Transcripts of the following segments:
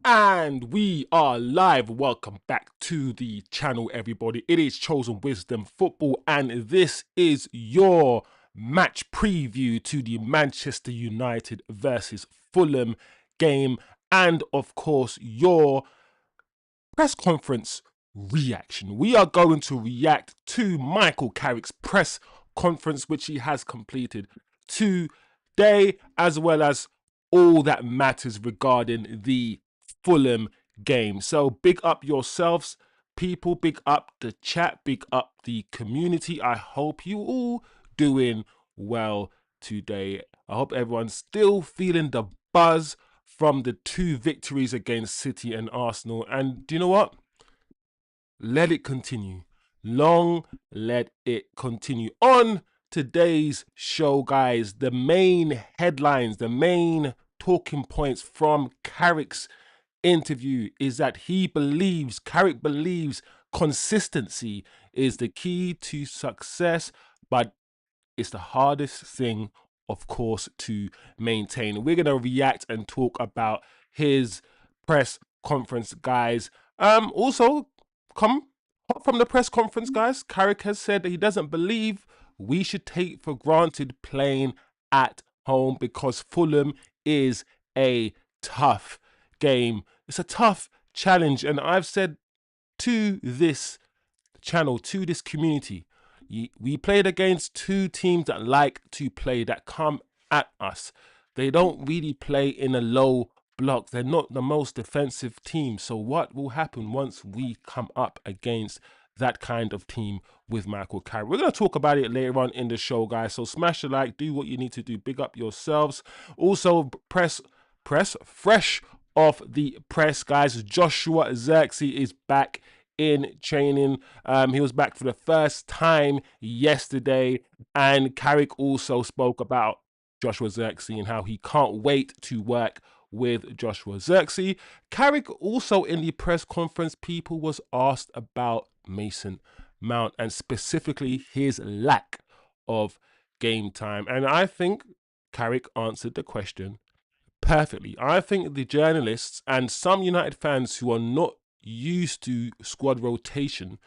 And we are live. Welcome back to the channel, everybody. It is Chosen Wisdom Football, and this is your match preview to the Manchester United versus Fulham game, and of course, your press conference reaction. We are going to react to Michael Carrick's press conference, which he has completed today, as well as all that matters regarding the Fulham game. So big up yourselves, people, big up the chat, big up the community. I hope you all doing well today. I hope everyone's still feeling the buzz from the two victories against City and Arsenal. And do you know what? Let it continue. Long let it continue. On today's show, guys, the main headlines, the main talking points from Carrick's interview is that Carrick believes consistency is the key to success, but it's the hardest thing, of course, to maintain. We're going to react and talk about his press conference, guys. Also, come hot from the press conference, guys. Carrick has said that he doesn't believe we should take for granted playing at home because Fulham is a tough game. It's a tough challenge, and I've said to this channel, to this community, we played against two teams that like to play, that come at us. They don't really play in a low block. They're not the most defensive team. So what will happen once we come up against that kind of team with Michael Carrick? We're going to talk about it later on in the show, guys. So smash the like, do what you need to do, big up yourselves. Also, press fresh off the press, guys. Joshua Zirkzee is back in training. He was back for the first time yesterday, and Carrick also spoke about Joshua Zirkzee and how he can't wait to work with Joshua Zirkzee. Carrick also in the press conference, people was asked about Mason Mount and specifically his lack of game time, and I think Carrick answered the question perfectly. I think the journalists and some United fans who are not used to squad rotation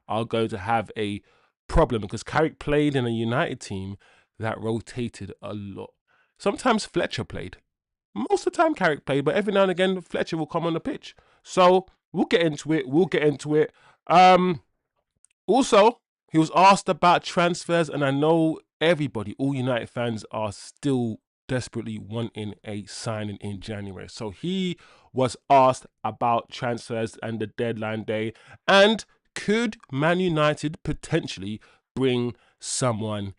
are going to have a problem because Carrick played in a United team that rotated a lot. Sometimes Fletcher played. Most of the time Carrick played, but every now and again Fletcher will come on the pitch. So we'll get into it. Also, he was asked about transfers, and I know everybody, all United fans, are still desperately wanting a signing in January. So he was asked about transfers and the deadline day, and could Man United potentially bring someone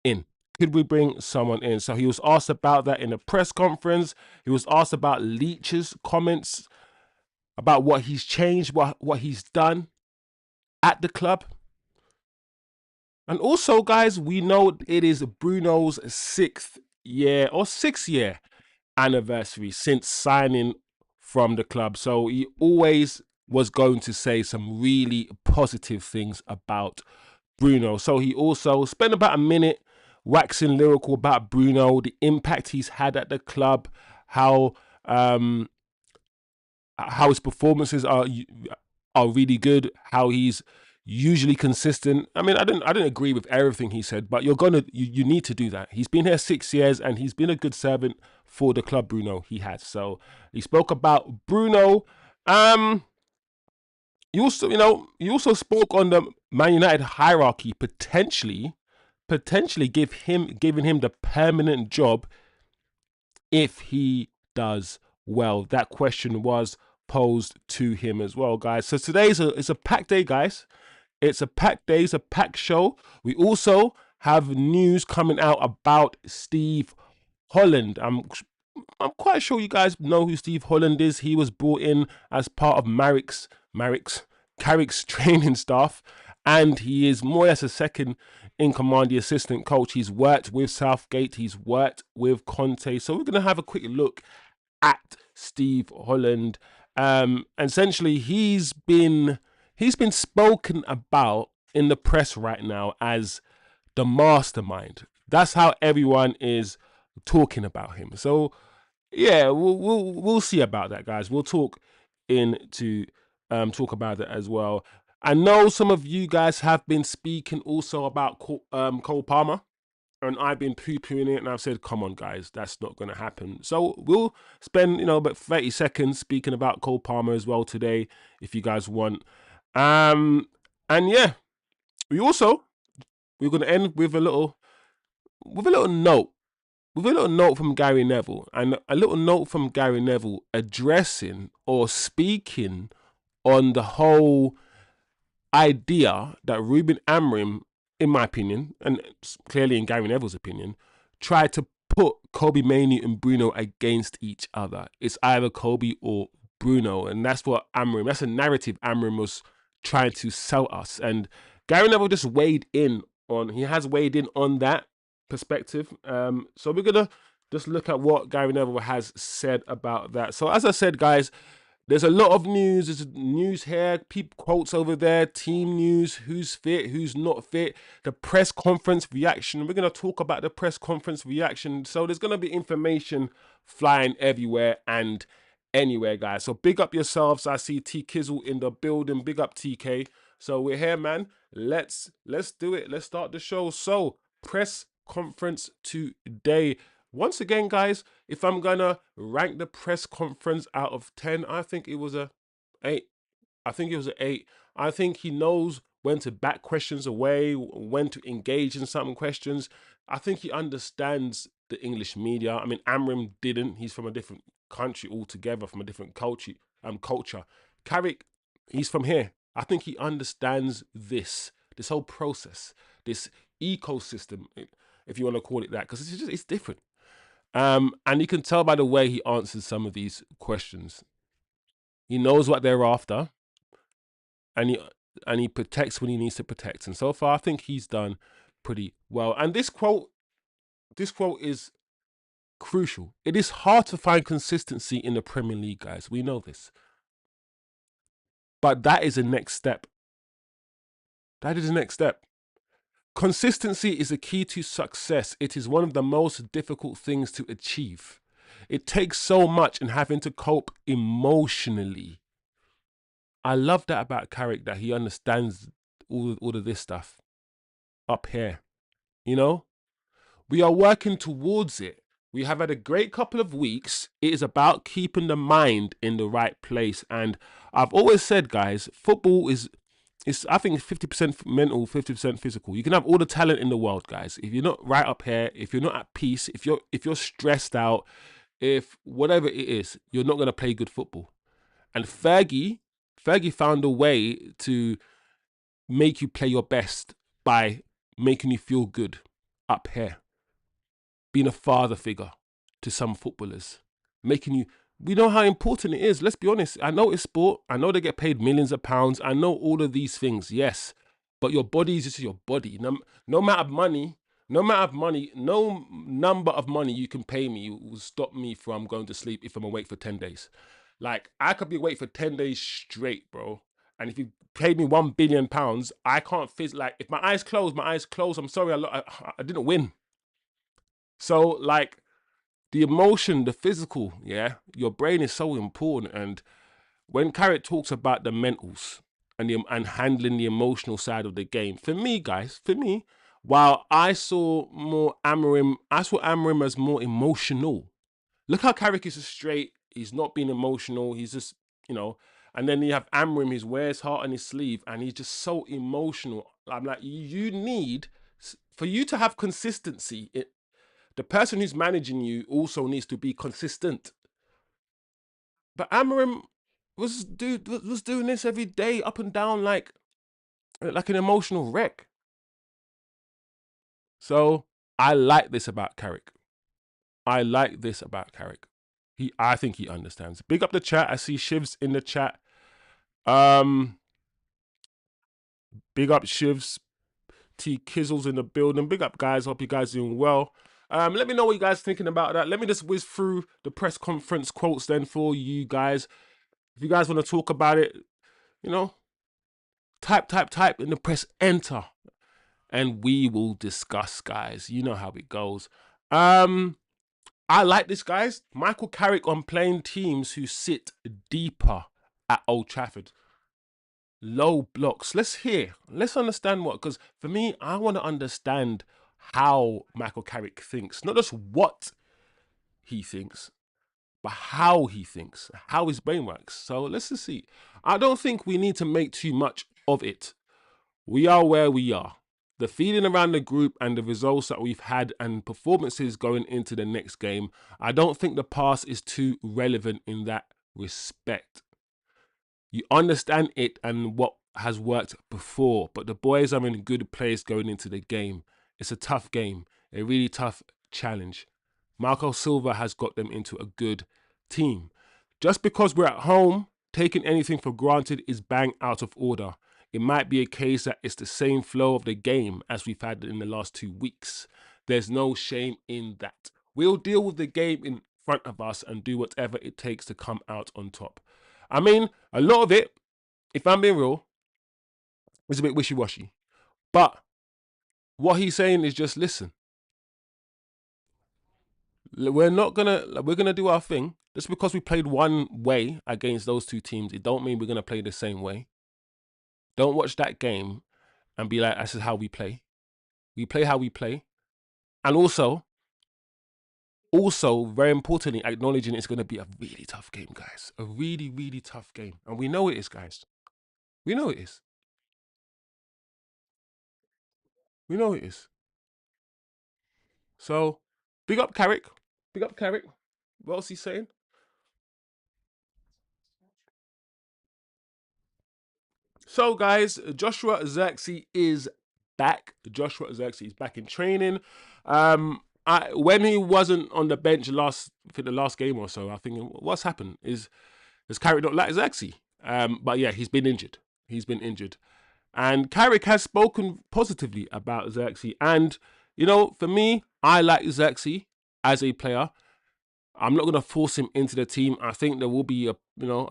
in? Could we bring someone in? So he was asked about that in a press conference. He was asked about Leach's comments about what he's changed, what he's done at the club. And also, guys, we know it is Bruno's sixth year anniversary since signing from the club. So he always was going to say some really positive things about Bruno. So he also spent about a minute waxing lyrical about Bruno, the impact he's had at the club, how his performances are really good, how he's usually consistent. I mean, I didn't agree with everything he said, but you need to do that. He's been here 6 years and he's been a good servant for the club. Bruno, he has. So he spoke about Bruno. You also spoke on the Man United hierarchy potentially giving him the permanent job if he does well. That question was posed to him as well, guys. So today is a packed day, guys. It's a packed day, it's a packed show. We also have news coming out about Steve Holland. I'm quite sure you guys know who Steve Holland is. He was brought in as part of Carrick's training staff, and he is more or less a second in command, the assistant coach. He's worked with Southgate, he's worked with Conte. So we're going to have a quick look at Steve Holland. Essentially, he's been spoken about in the press right now as the mastermind. That's how everyone is talking about him. So Yeah, we'll see about that, guys. We'll talk into talk about it as well. I know some of you guys have been speaking also about Cole Palmer, and I've been poo-pooing it, and I've said, come on, guys, that's not going to happen. So we'll spend, about 30 seconds speaking about Cole Palmer as well today, if you guys want. And yeah, we're going to end with with a little note, with a little note from Gary Neville, and a little note from Gary Neville addressing or speaking on the whole idea that Ruben Amorim, in my opinion, and clearly in Gary Neville's opinion, tried to put Kobe Mainoo and Bruno against each other. It's either Kobe or Bruno, and that's what Amorim, that's a narrative Amorim was trying to sell us. And Gary Neville just he has weighed in on that perspective. So we're gonna just look at what Gary Neville has said about that. So as I said, guys, there's a lot of news. There's news here, quotes over there, team news, who's fit, who's not fit, the press conference reaction. We're going to talk about the press conference reaction. So there's going to be information flying everywhere and anywhere, guys. So big up yourselves. I see T Kizzle in the building. Big up TK. So we're here, man. Let's do it. Let's start the show. So press conference today. Once again, guys, if I'm gonna rank the press conference out of 10, I think it was a 8. I think it was an 8. I think he knows when to back questions away, when to engage in certain questions. I think he understands the English media. I mean, Amrim didn't. He's from a different country altogether, from a different culture. Carrick, he's from here. I think he understands this whole process, this ecosystem, if you want to call it that, because it's different. And you can tell by the way he answers some of these questions. He knows what they're after, and he protects when he needs to protect. And so far, I think he's done pretty well. And this quote is crucial. It is hard to find consistency in the Premier League, guys. We know this. But that is the next step. That is the next step. Consistency is a key to success. It is one of the most difficult things to achieve. It takes so much in having to cope emotionally. I love that about Carrick, that he understands all of this stuff up here. We are working towards it. We have had a great couple of weeks. It is about keeping the mind in the right place. And I've always said, guys, football is I think 50% mental, 50% physical. You can have all the talent in the world, guys. If you're not right up here, if you're not at peace, if you're stressed out, if whatever it is, you're not going to play good football. And Fergie found a way to make you play your best by making you feel good up here. Being a father figure to some footballers. We know how important it is. Let's be honest. I know it's sport. I know they get paid millions of pounds. I know all of these things, yes. But your body is just your body. No amount of money, no number of money you can pay me will stop me from going to sleep if I'm awake for 10 days. Like, I could be awake for 10 days straight, bro. And if you paid me £1 billion, I can't like, if my eyes close, I'm sorry, I didn't win. So, like, the emotion, the physical, yeah, your brain is so important. And when Carrick talks about the mentals and handling the emotional side of the game, for me, guys, while I saw Amorim as more emotional. Look how Carrick is straight. He's not being emotional. He's just, and then you have Amorim, he wears heart on his sleeve, and he's just so emotional. I'm like, for you to have consistency, the person who's managing you also needs to be consistent. But Amorim was doing this every day, up and down, like an emotional wreck. So I like this about Carrick. I think he understands. Big up the chat. I see Shivs in the chat. Big up Shivs. T Kizzle's in the building. Big up, guys. Hope you guys doing well. Let me know what you guys thinking about that. Let me just whiz through the press conference quotes then for you guys. If you guys want to talk about it, type in the press enter, and we will discuss, guys. You know how it goes. I like this, guys. Michael Carrick on playing teams who sit deeper at Old Trafford. Low blocks. Let's understand what, because for me, I want to understand how Michael Carrick thinks, not just what he thinks, but how he thinks, how his brain works. So let's just see. I don't think we need to make too much of it. We are where we are. The feeling around the group and the results that we've had and performances going into the next game, I don't think the past is too relevant in that respect. You understand it and what has worked before, but the boys are in a good place going into the game. It's a tough game, a really tough challenge. Marco Silva has got them into a good team. Just because we're at home, taking anything for granted is bang out of order. It might be a case that it's the same flow of the game as we've had in the last 2 weeks. There's no shame in that. We'll deal with the game in front of us and do whatever it takes to come out on top. I mean, a lot of it, if I'm being real, is a bit wishy-washy. But what he's saying is just listen. We're gonna do our thing. Just because we played one way against those two teams, it don't mean we're gonna play the same way. Don't watch that game and be like, this is how we play. We play how we play. And also, very importantly, acknowledging it's gonna be a really tough game, guys. A really, really tough game. And we know it is, guys. We know it is. We know it is. So, big up Carrick. Big up Carrick. What else he saying? So, guys, Joshua Xerxes is back. Joshua Xerxes is back in training. When he wasn't on the bench for the last game or so, I think what's happened is Carrick not like Xerxes. But yeah, he's been injured. He's been injured, and Carrick has spoken positively about Xerxes. And for me, I like Xerxes as a player. I'm not going to force him into the team. I think there will be a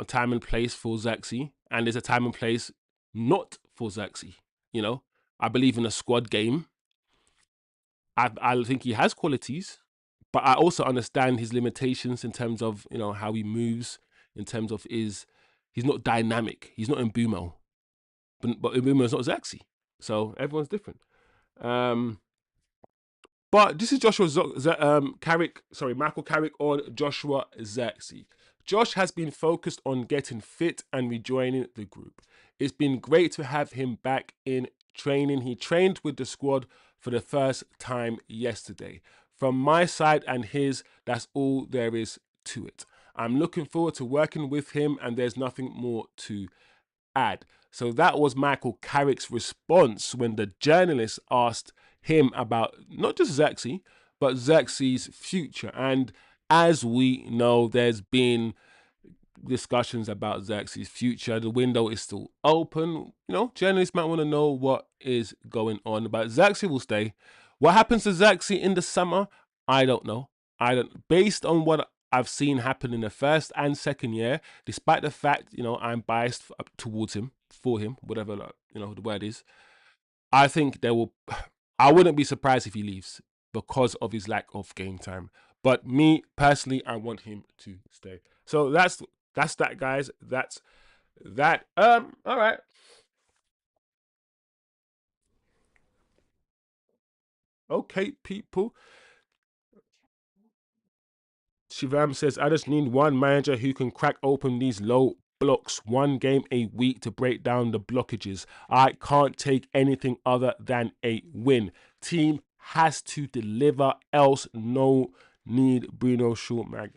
time and place for Xerxes, and there's a time and place not for Xerxes. I believe in a squad game. I think he has qualities, but I also understand his limitations in terms of how he moves, in terms of he's not dynamic. He's not in Bumo, but Mbumo is not Xerxes. So everyone's different. But this is Michael Carrick on Joshua Xerxes. Josh has been focused on getting fit and rejoining the group. It's been great to have him back in training. He trained with the squad for the first time yesterday. From my side and his, that's all there is to it. I'm looking forward to working with him, and there's nothing more to add. So that was Michael Carrick's response when the journalist asked him about not just Xerxes, but Xerxes' future. And as we know, there's been discussions about Xerxes' future. The window is still open. Journalists might want to know what is going on, but Xerxes will stay. What happens to Xerxes in the summer? I don't know. I don't. Based on what I've seen happen in the first and second year, despite the fact I'm biased towards him, for him, whatever the word is. I think there will. I wouldn't be surprised if he leaves because of his lack of game time. But me personally, I want him to stay. So that's that, guys. That's that. All right. Okay, people. Shivam says, I just need one manager who can crack open these low blocks, one game a week to break down the blockages. I can't take anything other than a win. Team has to deliver, else no need Bruno Shortmag.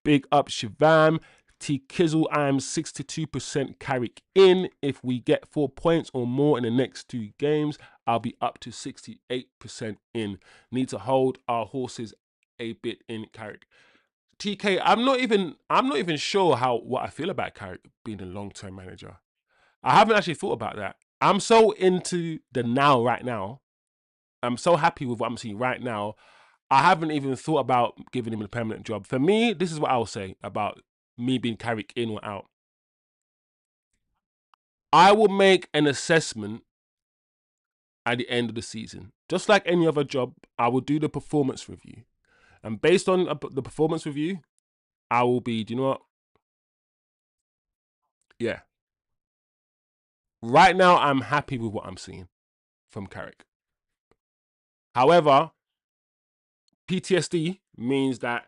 Big up Shivam. T Kizzle, I am 62% Carrick in. If we get 4 points or more in the next 2 games, I'll be up to 68% in. Need to hold our horses a bit in Carrick. TK, I'm not even sure what I feel about Carrick being a long-term manager. I haven't actually thought about that. I'm so into the now right now. I'm so happy with what I'm seeing right now. I haven't even thought about giving him a permanent job. For me, this is what I'll say about me being Carrick in or out. I will make an assessment at the end of the season. Just like any other job, I will do the performance review. And based on the performance review, I will be, do you know what? Yeah. Right now, I'm happy with what I'm seeing from Carrick. However, PTSD means that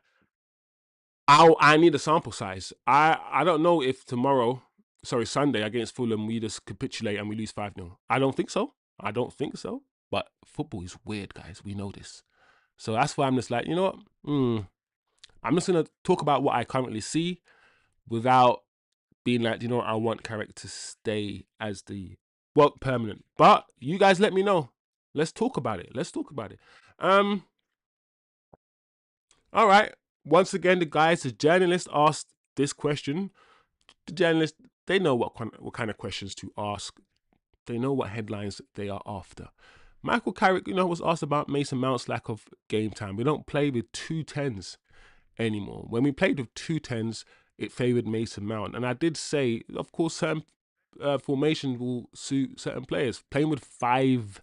I need a sample size. I don't know if Sunday against Fulham, we just capitulate and we lose 5-0. I don't think so. I don't think so. But football is weird, guys. We know this. So that's why I'm just like, you know what? I'm just going to talk about what I currently see without being like, you know what? I want Carrick to stay as the, well, permanent. But you guys let me know. Let's talk about it. All right. Once again, the journalist asked this question. The journalists, they know what kind of questions to ask. They know what headlines they are after. Michael Carrick, was asked about Mason Mount's lack of game time. We don't play with 2 10s anymore. When we played with 2 10s, it favoured Mason Mount. And I did say, of course, certain formations will suit certain players. Playing with 5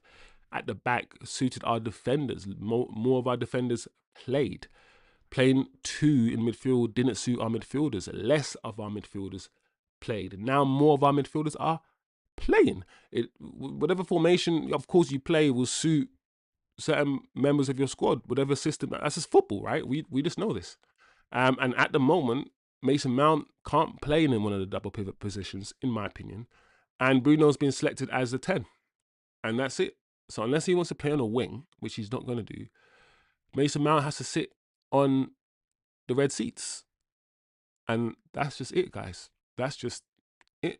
at the back suited our defenders. More of our defenders played. Playing 2 in midfield didn't suit our midfielders. Less of our midfielders played. Now more of our midfielders are playing. Whatever formation, of course, you play will suit certain members of your squad. Whatever system, that's just football, right? We just know this. And at the moment, Mason Mount can't play in one of the double pivot positions, in my opinion. And Bruno's been selected as the 10. And that's it. So unless he wants to play on a wing, which he's not going to do, Mason Mount has to sit on the red seats. And that's just it, guys. That's just it.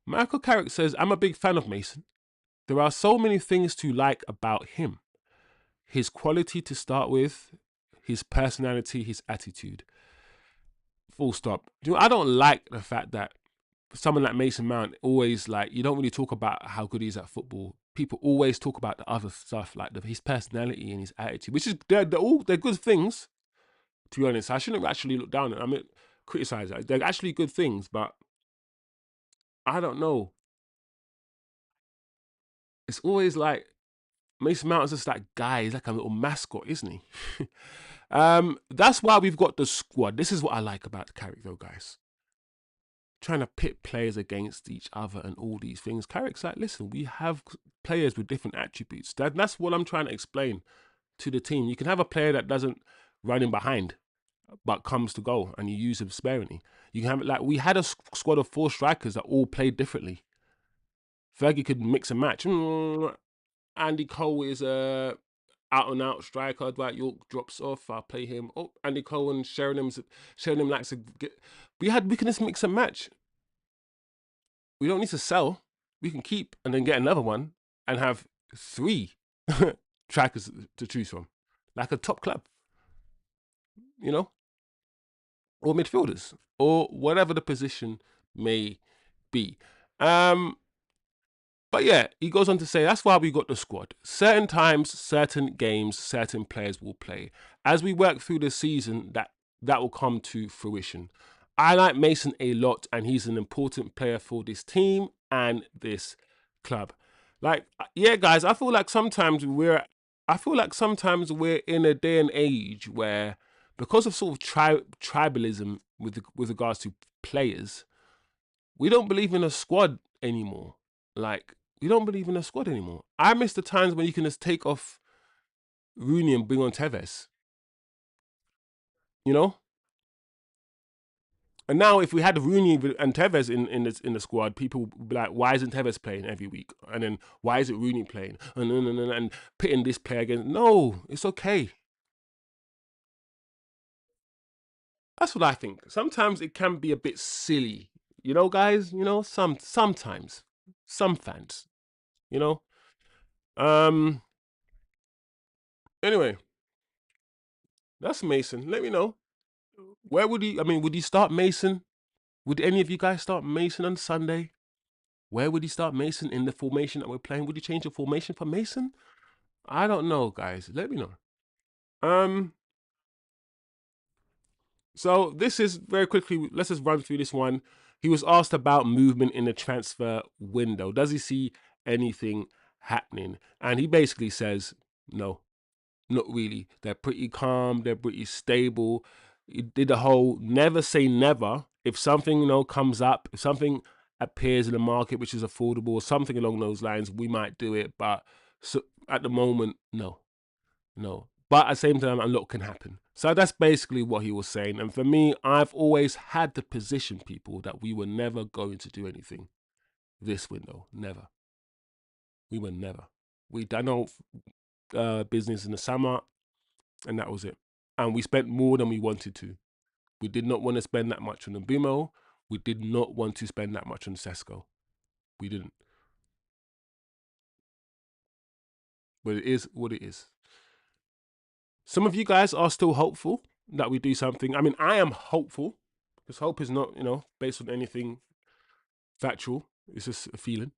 Michael Carrick says, I'm a big fan of Mason. There are so many things to like about him. His quality to start with, his personality, his attitude. Full stop. I don't like the fact that someone like Mason Mount always, like, you don't really talk about how good he is at football. People always talk about the other stuff, like his personality and his attitude, which is they're good things. To be honest, I shouldn't actually look down. Criticize that. They're actually good things, but I don't know. It's always like Mason Mount is just that guy. He's like a little mascot, isn't he? That's why we've got the squad. This is what I like about Carrick, though, guys. Trying to pit players against each other and all these things. Carrick's like, listen, we have players with different attributes. That's what I'm trying to explain to the team. You can have a player that doesn't run in behind, but comes to goal, and you use him sparingly. You can have, like, we had a squad of 4 strikers that all played differently. Fergie could mix and match. Andy Cole is a out and out striker. Dwight York drops off. I'll play him. Oh, Andy Cole and Sheringham likes to get. We can just mix and match. We don't need to sell. We can keep and then get another one and have 3 strikers to choose from, like a top club, or midfielders, or whatever the position may be. But yeah, he goes on to say that's why we got the squad. Certain times, certain games, certain players will play. As we work through the season, that will come to fruition. I like Mason a lot, and he's an important player for this team and this club. Like, yeah, guys, I feel like sometimes we're in a day and age where, because of sort of tribalism with regards to players, we don't believe in a squad anymore. Like, we don't believe in a squad anymore. I miss the times when you can just take off Rooney and bring on Tevez, you know? And now, if we had Rooney and Tevez in the squad, people would be like, "Why isn't Tevez playing every week?" And then, "Why is it Rooney playing?" And pitting this player against. No, it's okay. That's what I think. Sometimes it can be a bit silly, guys. Sometimes some fans, you know. Um. Anyway, that's Mason. Let me know. Where would he? I mean, would he start Mason? Would any of you guys start Mason on Sunday? Where would he start Mason in the formation that we're playing? Would he change the formation for Mason? I don't know, guys. Let me know. So this is very quickly. Let's just run through this one. He was asked about movement in the transfer window. Does he see anything happening? And he basically says no. Not really. They're pretty calm. They're pretty stable. He did the whole never say never. If something comes up, if something appears in the market which is affordable or something along those lines, we might do it. But so at the moment, no, no. But at the same time, a lot can happen. So that's basically what he was saying. And for me, I've always had to position people that we were never going to do anything this window. Never. We were never. We done our business in the summer, and that was it. And we spent more than we wanted to. We did not want to spend that much on the Bimo. We did not want to spend that much on Sesko. We didn't. But it is what it is. Some of you guys are still hopeful that we do something. I mean, I am hopeful because hope is not, based on anything factual. It's just a feeling.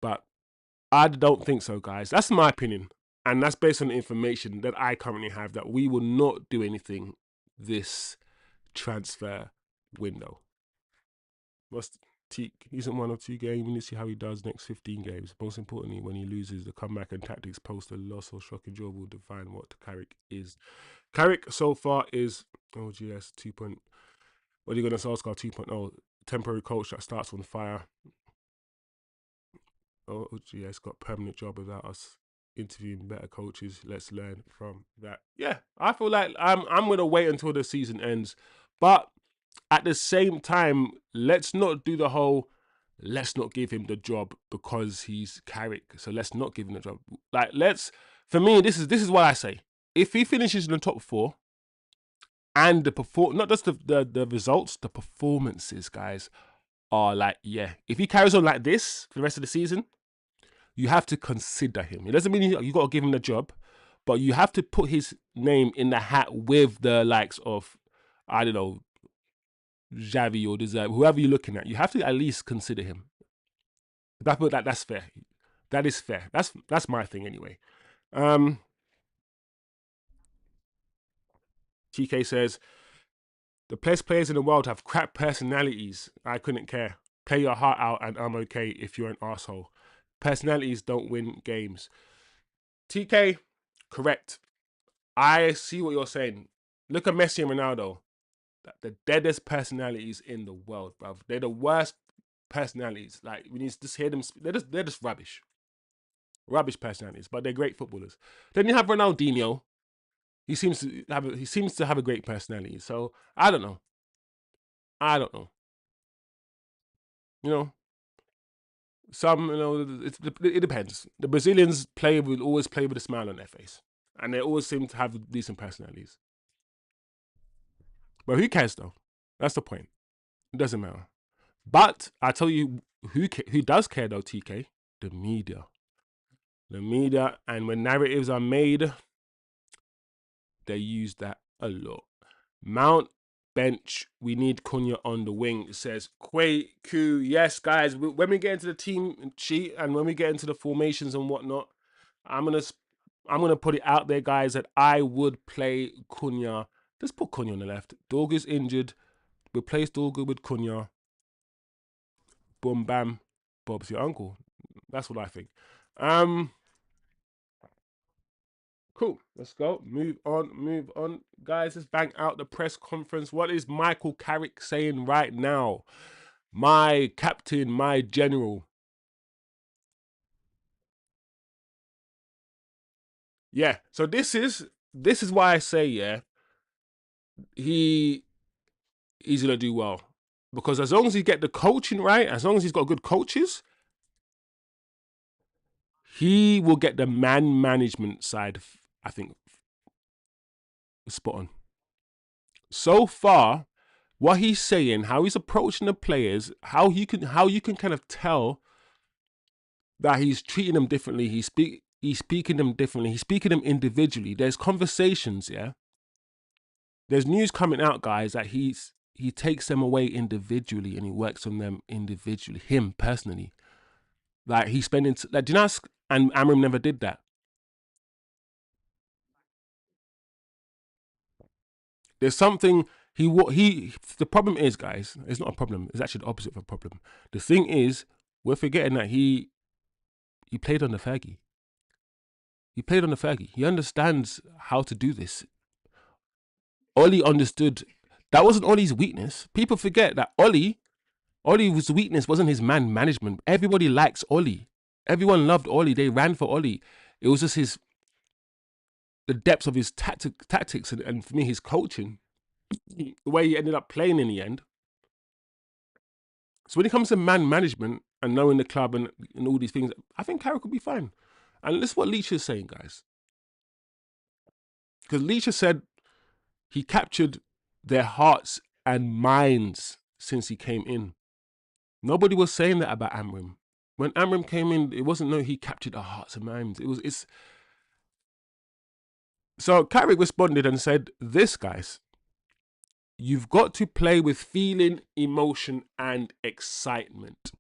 But I don't think so, guys. That's my opinion. And that's based on the information that I currently have that we will not do anything this transfer window. He's in 1 or 2 games. We need to see how he does next 15 games. Most importantly, when he loses, the comeback and tactics post a loss or shocking draw will define what Carrick is. Carrick so far is OGS 2. What are you going to Solskjaer 2.0? Temporary coach that starts on fire. OGS got permanent job without us interviewing better coaches. Let's learn from that. Yeah, I feel like I'm going to wait until the season ends. But at the same time, let's not do the whole, let's not give him the job because he's Carrick. So let's not give him the job. Like, for me, this is what I say. If he finishes in the top 4 and not just the results, the performances, guys, are like, yeah. If he carries on like this for the rest of the season, you have to consider him. It doesn't mean you got to give him the job, but you have to put his name in the hat with the likes of, I don't know, Xavi or Deserve, whoever you're looking at. You have to at least consider him. That's fair. That is fair. That's my thing anyway. TK says, the best players in the world have crap personalities. I couldn't care. Play your heart out and I'm okay if you're an asshole. Personalities don't win games. TK, correct. I see what you're saying. Look at Messi and Ronaldo. The deadest personalities in the world, bruv. They're the worst personalities. Like, when you just hear them, they're just rubbish. Rubbish personalities, but they're great footballers. Then you have Ronaldinho. He seems to have a great personality. So I don't know. It depends. The Brazilians always play with a smile on their face, and they always seem to have decent personalities. But who cares though? That's the point. It doesn't matter. But I tell you, who does care though, TK? The media. The media, and when narratives are made, they use that a lot. Mount bench, we need Cunha on the wing, says Q. Yes, guys, when we get into the team sheet and when we get into the formations and whatnot, I'm gonna put it out there, guys, that I would play Cunha. Let's put Cunha on the left. Dorgu's injured. Replace Dorgu with Cunha. Boom, bam. Bob's your uncle. That's what I think. Cool. Let's go. Move on. Guys, let's bang out the press conference. What is Michael Carrick saying right now? My captain, my general. Yeah. So this is why I say, yeah, he's gonna do well. Because as long as he get the coaching right, as long as he's got good coaches, he will get the man management side, I think, spot on. So far, what he's saying, how he's approaching the players, how you can kind of tell that he's treating them differently. He's speaking them differently. He's speaking them individually. There's conversations, yeah. There's news coming out, guys, that he takes them away individually and he works on them individually. Him personally, like he's spending do you know? And Amorim never did that. There's something the problem is, guys, it's not a problem. It's actually the opposite of a problem. The thing is, we're forgetting that he played on the Fergie. He played on the Fergie. He understands how to do this. Ollie understood that wasn't Ollie's weakness. People forget that Ollie's weakness wasn't his man management. Everybody likes Ollie. Everyone loved Ollie. They ran for Ollie. It was just the depths of his tactics and for me, his coaching, the way he ended up playing in the end. So when it comes to man management and knowing the club and all these things, I think Carrick will be fine. And this is what Leach is saying, guys. Because Leach has said he captured their hearts and minds since he came in. Nobody was saying that about Amorim. When Amorim came in, it wasn't no he captured our hearts and minds. It's so Carrick responded and said, "This, guys, you've got to play with feeling, emotion, and excitement.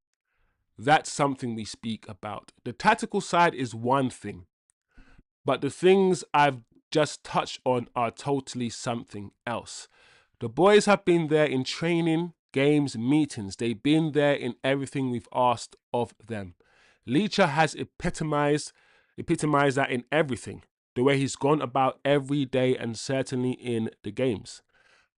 That's something we speak about. The tactical side is one thing, but the things I've just touched on are totally something else. The boys have been there in training, games, meetings. They've been there in everything we've asked of them. Leacher has epitomized that in everything, the way he's gone about every day and certainly in the games.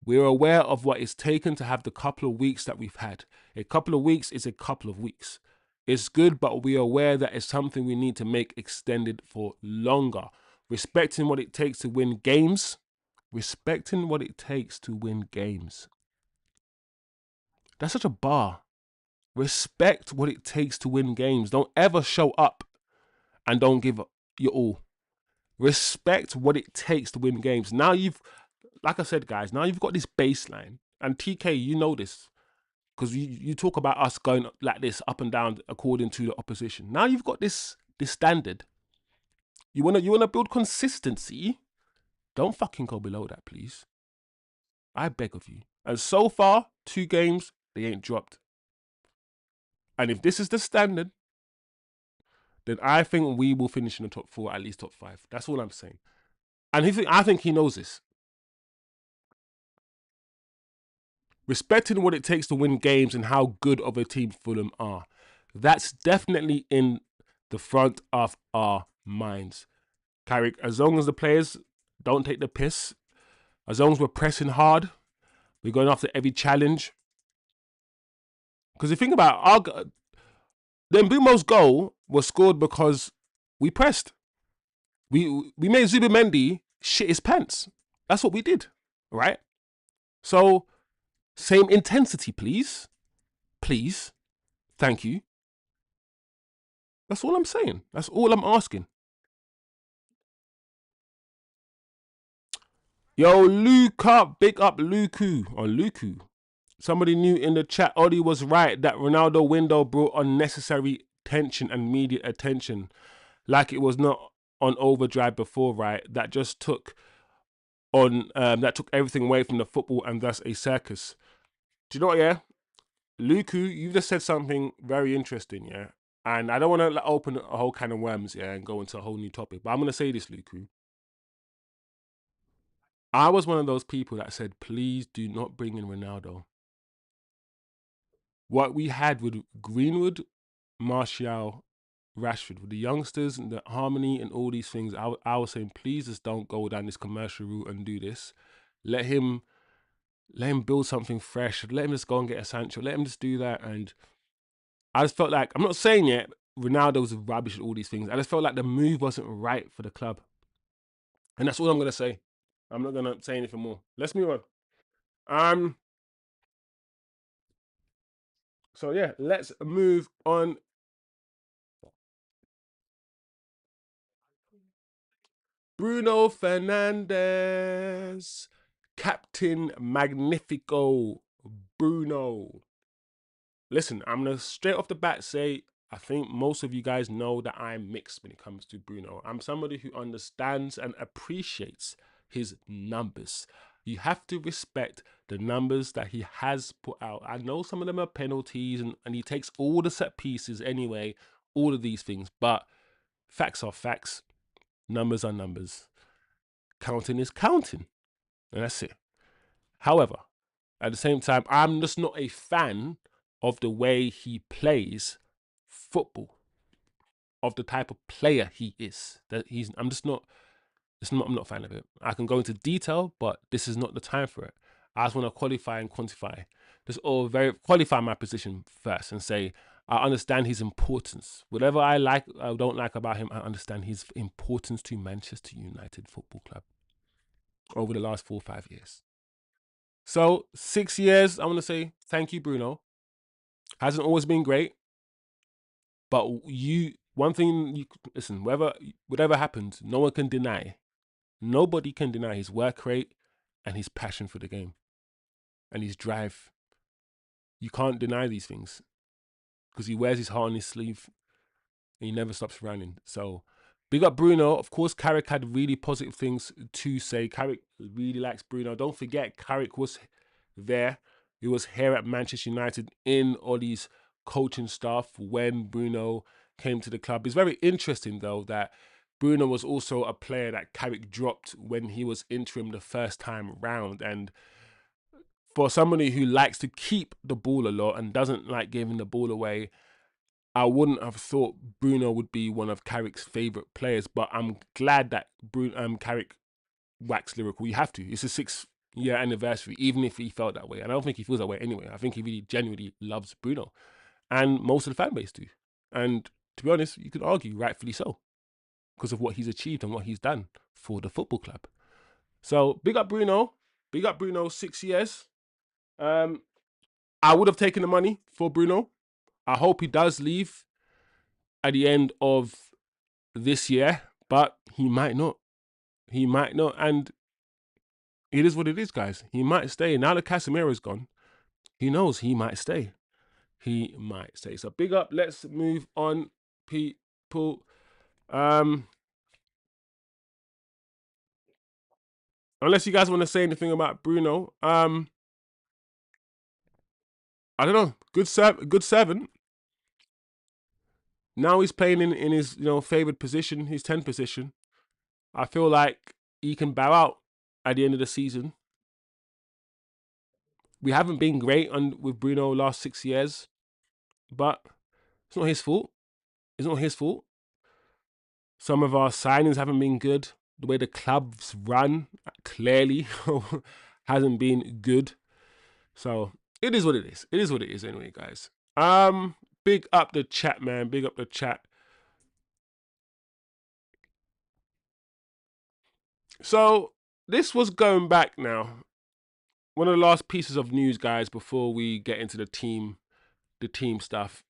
We're aware of what it's taken to have the couple of weeks that we've had. A couple of weeks is a couple of weeks. It's good, but we're aware that it's something we need to make extended for longer. Respecting what it takes to win games. Respecting what it takes to win games." That's such a bar. Respect what it takes to win games. Don't ever show up and don't give your all. Respect what it takes to win games. Now like I said, guys, now you've got this baseline. And TK, you know this. Because you talk about us going like this, up and down, according to the opposition. Now you've got this standard. You wanna build consistency. Don't fucking go below that, please. I beg of you. And so far, 2 games, they ain't dropped. And if this is the standard, then I think we will finish in the top 4, at least top 5. That's all I'm saying. And I think he knows this. Respecting what it takes to win games and how good of a team Fulham are. That's definitely in the front of our minds. Carrick, as long as the players don't take the piss, as long as we're pressing hard, we're going after every challenge. Because you think about it, then Bumo's goal was scored because we pressed. We made Zubimendi shit his pants. That's what we did, right? So, same intensity, please. Please. Thank you. That's all I'm saying. That's all I'm asking. Yo, Luca, big up Luku. Somebody new in the chat. Ollie was right that Ronaldo window brought unnecessary tension and media attention, like it was not on overdrive before, right? That just took everything away from the football and thus a circus. Do you know what? Yeah, Luku, you just said something very interesting, yeah. And I don't want to open a whole can of worms, yeah, and go into a whole new topic. But I'm gonna say this, Luku. I was one of those people that said, please do not bring in Ronaldo. What we had with Greenwood, Martial, Rashford, with the youngsters and the harmony and all these things, I was saying, please just don't go down this commercial route and do this. Let him build something fresh. Let him just go and get a Sancho. Let him just do that. And I just felt like, I'm not saying yet Ronaldo was rubbish and all these things. I just felt like the move wasn't right for the club. And that's all I'm going to say. I'm not going to say anything more. Let's move on. So yeah, let's move on. Bruno Fernandes, Captain Magnifico, Bruno. Listen, I'm going to straight off the bat say, I think most of you guys know that I'm mixed when it comes to Bruno. I'm somebody who understands and appreciates his numbers. You have to respect the numbers that he has put out. I know some of them are penalties and he takes all the set pieces anyway, all of these things, but facts are facts. Numbers are numbers. Counting is counting. And that's it. However, at the same time, I'm just not a fan of the way he plays football of the type of player he is. I'm not a fan of it. I can go into detail, but this is not the time for it. I just want to qualify and quantify. Qualify my position first and say I understand his importance. Whatever I don't like about him, I understand his importance to Manchester United Football Club over the last 4 or 5 years. So 6 years, I want to say thank you, Bruno. Hasn't always been great, but listen, whatever happens, no one can deny. Nobody can deny his work rate and his passion for the game and his drive. You can't deny these things because he wears his heart on his sleeve and he never stops running. So big up Bruno. Of course, Carrick had really positive things to say. Carrick really likes Bruno. Don't forget, Carrick was there. He was here at Manchester United in Ollie's coaching staff when Bruno came to the club. It's very interesting, though, that Bruno was also a player that Carrick dropped when he was interim the first time round. And for somebody who likes to keep the ball a lot and doesn't like giving the ball away, I wouldn't have thought Bruno would be one of Carrick's favourite players. But I'm glad that Carrick waxed lyrical. You have to. It's a 6-year anniversary, even if he felt that way. And I don't think he feels that way anyway. I think he really genuinely loves Bruno. And most of the fan base do. And to be honest, you could argue rightfully so, because of what he's achieved and what he's done for the football club. So big up Bruno. Big up Bruno, 6 years. I would have taken the money for Bruno. I hope he does leave at the end of this year, but he might not. He might not. And it is what it is, guys. He might stay. Now that Casemiro's gone, he knows he might stay. He might stay. So big up. Let's move on, people. Unless you guys want to say anything about Bruno, I don't know. Good servant. Now he's playing in his favoured position, his 10 position. I feel like he can bow out at the end of the season. We haven't been great with Bruno last 6 years, but it's not his fault. It's not his fault. Some of our signings haven't been good. The way the club's run clearly hasn't been good. So it is what it is. It is what it is anyway, guys. Big up the chat, man. Big up the chat. So this was going back now. One of the last pieces of news, guys, before we get into the team stuff.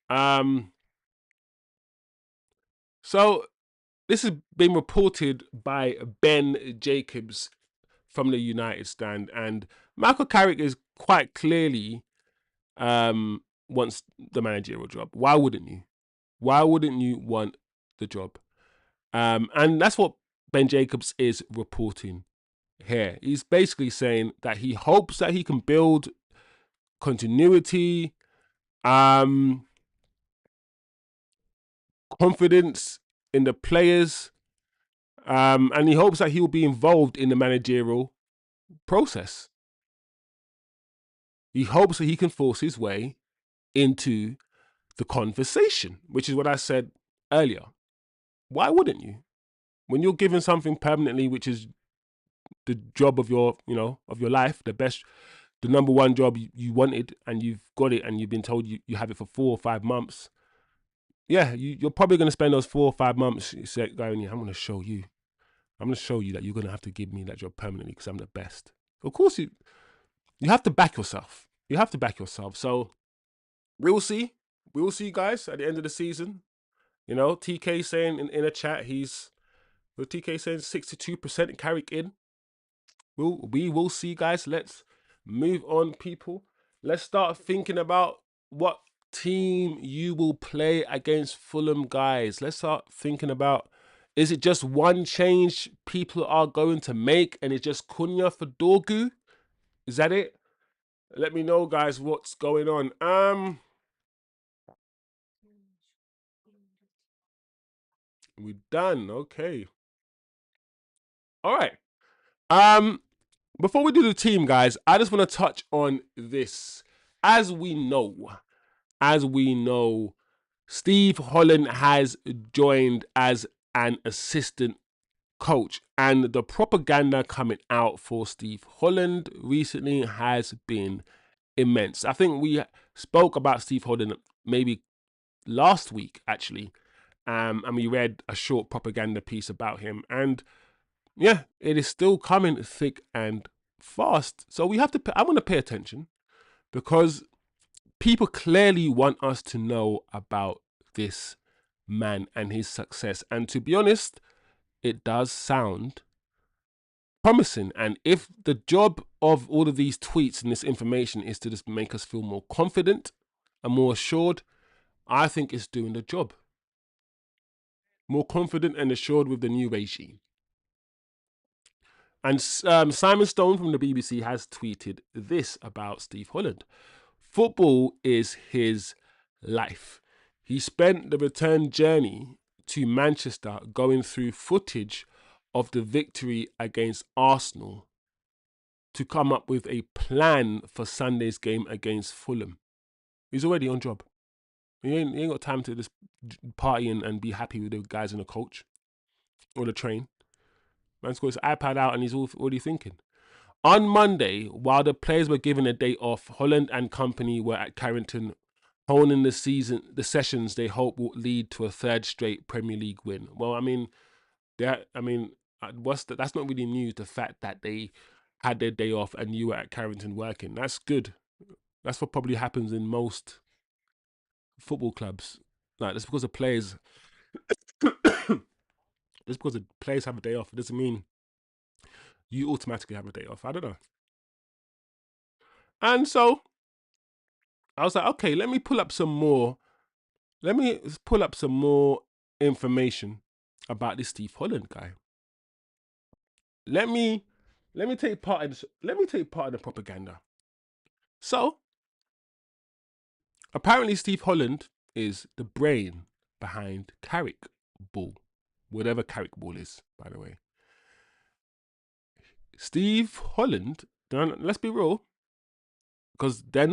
So this has been reported by Ben Jacobs from the United stand, and Michael Carrick is quite clearly wants the managerial job. Why wouldn't you? Why wouldn't you want the job? And that's what Ben Jacobs is reporting here. He's basically saying that he hopes that he can build continuity, confidence in the players, and he hopes that he will be involved in the managerial process. He hopes that he can force his way into the conversation, which is what I said earlier. Why wouldn't you? When you're given something permanently, which is the job of your life, the number one job you wanted, and you've got it, and you've been told you have it for 4 or 5 months. Yeah, you're probably going to spend those 4 or 5 months going, yeah, I'm going to show you that you're going to have to give me that job permanently because I'm the best. Of course, you have to back yourself. You have to back yourself. So we'll see. We will see, guys, at the end of the season. TK saying in a chat, TK saying 62% Carrick in. We will see, guys. Let's move on, people. Let's start thinking about what team you will play against Fulham, guys. Let's start thinking about, is it just one change people are going to make, and it's just Cunha for Dorgu? Is that it? Let me know, guys, what's going on. We're done. Okay. All right. Before we do the team, guys, I just want to touch on this. As we know, Steve Holland has joined as an assistant coach, and the propaganda coming out for Steve Holland recently has been immense. I think we spoke about Steve Holland maybe last week actually, and we read a short propaganda piece about him, and yeah, it is still coming thick and fast. So we have to. I want to pay attention because people clearly want us to know about this man and his success. And to be honest, it does sound promising. And if the job of all of these tweets and this information is to just make us feel more confident and more assured, I think it's doing the job. More confident and assured with the new regime. And Simon Stone from the BBC has tweeted this about Steve Holland. Football is his life. He spent the return journey to Manchester going through footage of the victory against Arsenal to come up with a plan for Sunday's game against Fulham. He's already on job. He ain't got time to just party and be happy with the guys in the coach or the train. Man's got his iPad out and he's already thinking. On Monday, while the players were given a day off, Holland and company were at Carrington honing the sessions they hope will lead to a third straight Premier League win. Well, I mean, that's not really news. The fact that they had their day off and you were at Carrington working, that's good. That's what probably happens in most football clubs. Like just because the players, have a day off, it doesn't mean you automatically have a day off. I don't know. And so I was like, okay, let me pull up some more. Let me pull up some more information about this Steve Holland guy. Let me take part in the propaganda. So apparently Steve Holland is the brain behind Carrick Ball, whatever Carrick Ball is, by the way. Steve Holland, let's be real, because they're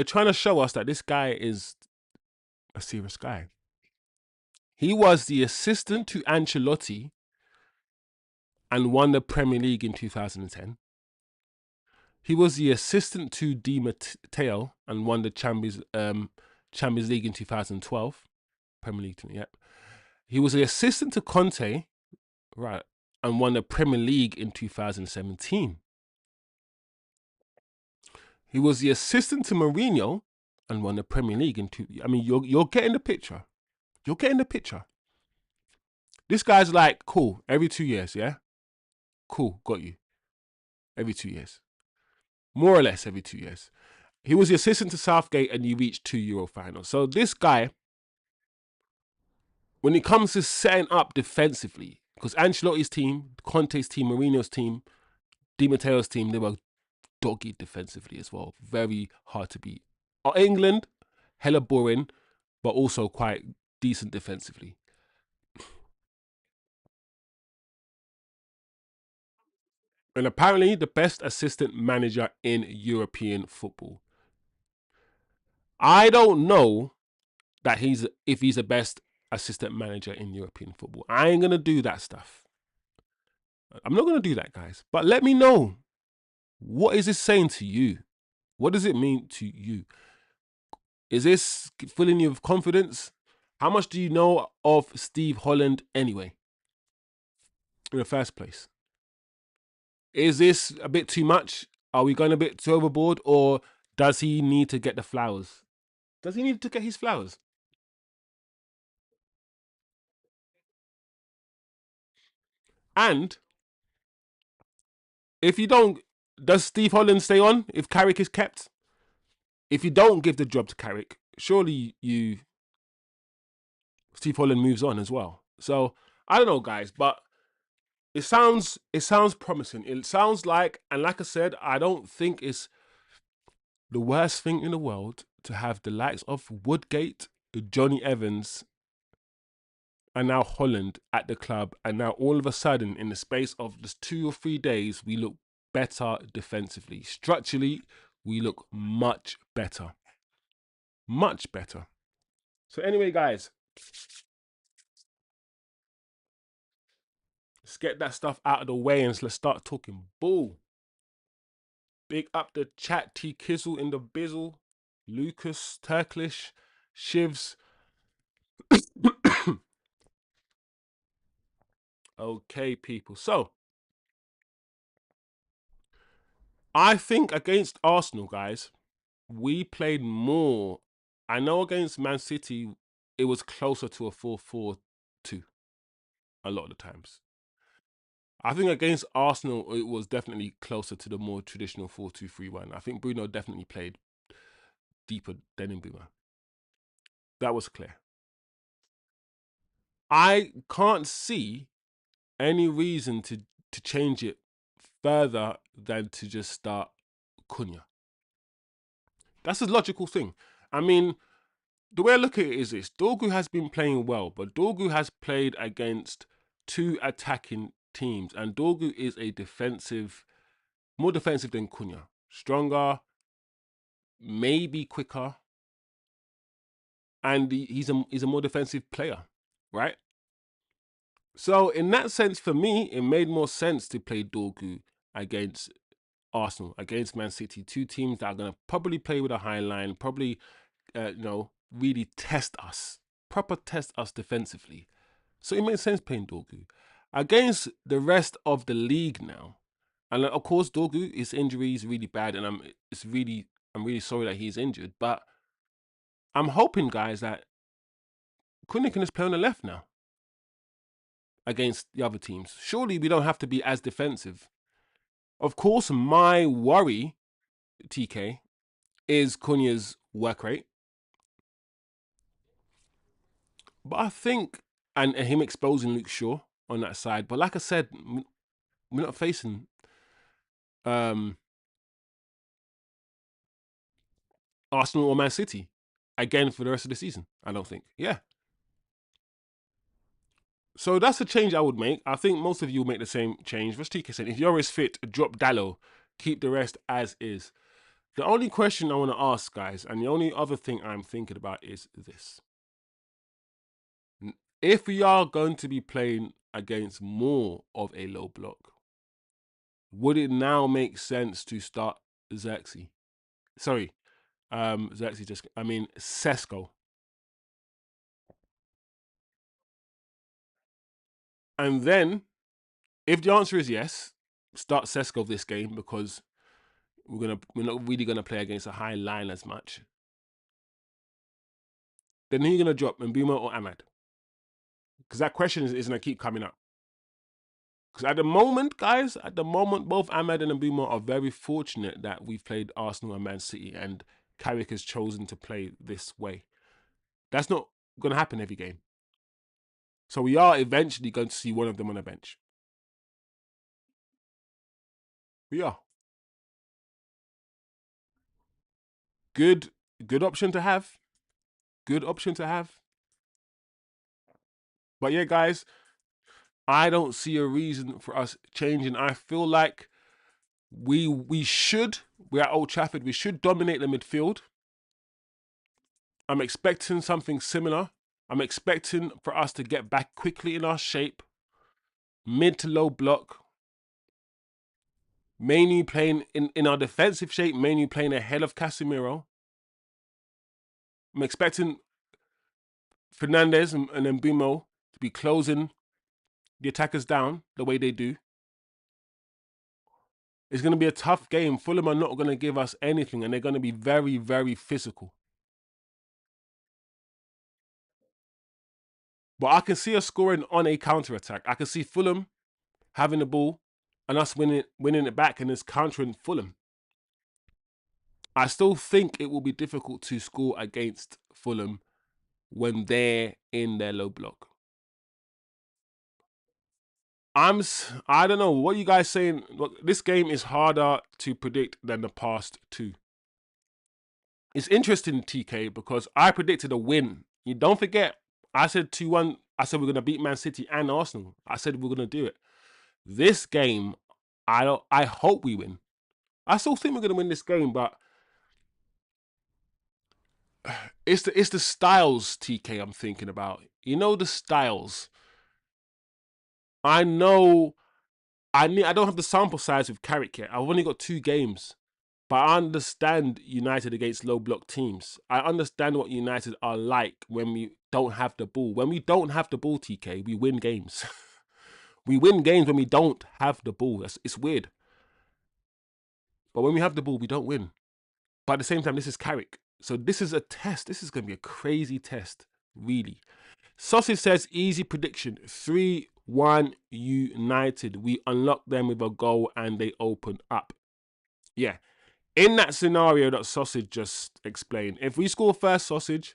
trying to show us that this guy is a serious guy. He was the assistant to Ancelotti and won the Premier League in 2010. He was the assistant to Di Matteo and won the Champions League in 2012. Premier League, yeah. He was the assistant to Conte, right, and won the Premier League in 2017. He was the assistant to Mourinho and won the Premier League in I mean, you're getting the picture. You're getting the picture. This guy's like, cool, every 2 years, yeah? Cool, got you. Every 2 years. More or less every 2 years. He was the assistant to Southgate and he reached 2 Euro finals. So this guy, when it comes to setting up defensively, because Ancelotti's team, Conte's team, Mourinho's team, Di Matteo's team, they were doggy defensively as well. Very hard to beat. England, hella boring, but also quite decent defensively. And apparently the best assistant manager in European football. I don't know that if he's the best assistant manager in European football. I ain't gonna do that stuff. I'm not gonna do that, guys. But let me know. What is this saying to you? What does it mean to you? Is this filling you with confidence? How much do you know of Steve Holland anyway? In the first place. Is this a bit too much? Are we going a bit too overboard? Or does he need to get the flowers? Does he need to get his flowers? And if you don't, does Steve Holland stay on if Carrick is kept? If you don't give the job to Carrick, surely Steve Holland moves on as well. So I don't know, guys, but it sounds promising. It sounds like, and like I said, I don't think it's the worst thing in the world to have the likes of Woodgate, Johnny Evans, and now Holland at the club, and now all of a sudden, in the space of just 2 or 3 days, we look better defensively. Structurally, we look much better. Much better. So anyway, guys, let's get that stuff out of the way and let's start talking ball. Big up the chat, T Kizzle in the bizzle, Lucas, Turkish, Shivs. Okay, people. So I think against Arsenal, guys, we played more. I know against Man City, it was closer to a 4-4-2 a lot of the times. I think against Arsenal, it was definitely closer to the more traditional 4-2-3-1. I think Bruno definitely played deeper than in Buma. That was clear. I can't see any reason to change it further than to just start Cunha. That's a logical thing. I mean, the way I look at it is this: Dorgu has been playing well, but Dorgu has played against two attacking teams, and Dorgu is a more defensive than Cunha. Stronger, maybe quicker, and he's a more defensive player, right? So in that sense, for me, it made more sense to play Dorgu against Arsenal, against Man City, two teams that are going to probably play with a high line, probably, really proper test us defensively. So it makes sense playing Dorgu. Against the rest of the league now, and of course Dorgu, his injury is really bad, and I'm really sorry that he's injured, but I'm hoping, guys, that Cunha can just play on the left now against the other teams. Surely we don't have to be as defensive. Of course, my worry, TK, is Cunha's work rate. But I think, and him exposing Luke Shaw on that side. But like I said, we're not facing Arsenal or Man City again for the rest of the season, I don't think. Yeah. So that's a change I would make. I think most of you will make the same change. What's TK saying? If Yoris fit, drop Dallo, keep the rest as is. The only question I want to ask, guys, and the only other thing I'm thinking about is this. If we are going to be playing against more of a low block, would it now make sense to start Xerxes? Sorry, Xerxes Sesko. And then, if the answer is yes, start Sesko this game because we're not really gonna play against a high line as much. Then who are you gonna drop, Mbuma or Ahmad? Because that question is gonna keep coming up. Because at the moment, guys, both Ahmad and Mbuma are very fortunate that we've played Arsenal and Man City, and Carrick has chosen to play this way. That's not gonna happen every game. So we are eventually going to see one of them on the bench. We are. Good option to have. Good option to have. But yeah, guys, I don't see a reason for us changing. I feel like we're at Old Trafford, we should dominate the midfield. I'm expecting something similar. I'm expecting for us to get back quickly in our shape, mid to low block, mainly playing in our defensive shape, mainly playing ahead of Casemiro. I'm expecting Fernandez and Mbeumo to be closing the attackers down the way they do. It's going to be a tough game. Fulham are not going to give us anything, and they're going to be very, very physical. But I can see us scoring on a counter-attack. I can see Fulham having the ball and us winning it back and us countering Fulham. I still think it will be difficult to score against Fulham when they're in their low block. I don't know. What are you guys saying? Look, this game is harder to predict than the past two. It's interesting, TK, because I predicted a win. You don't forget, I said 2-1. I said we're going to beat Man City and Arsenal. I said we're going to do it. This game, I hope we win. I still think we're going to win this game, but it's the styles, TK. I'm thinking about. You know the styles. I know. I don't have the sample size with Carrick yet. I've only got 2 games. But I understand United against low block teams. I understand what United are like when we don't have the ball. When we don't have the ball, TK, we win games. We win games when we don't have the ball. It's weird. But when we have the ball, we don't win. But at the same time, this is Carrick. So this is a test. This is going to be a crazy test, really. Sausage says, easy prediction 3-1 United. We unlock them with a goal and they open up. Yeah. In that scenario that Sausage just explained, if we score first, Sausage,